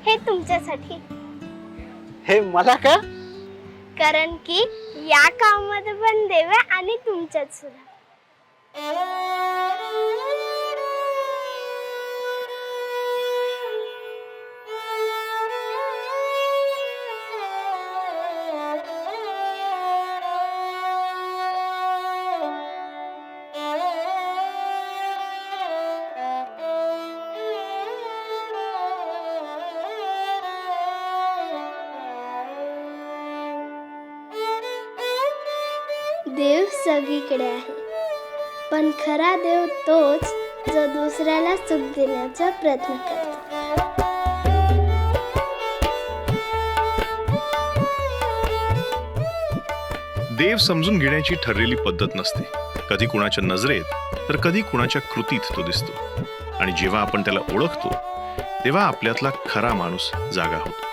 हे तुमच्यासाठी. हे मला का? कारण की या कामामध्ये पण देव आहे आणि तुमच्यात सुद्धा. देव सगळीकडे आहे, पण खरा देव तोच जो दुसऱ्याला सुख देण्याचा प्रयत्न करतो. देव समजून घेण्याची ठरलेली पद्धत नसते. कधी कुणाच्या नजरेत तर कधी कुणाच्या कृतीत तो दिसतो. आणि जेव्हा आपण त्याला ओळखतो तेव्हा आपल्यातला खरा माणूस जागा होतो.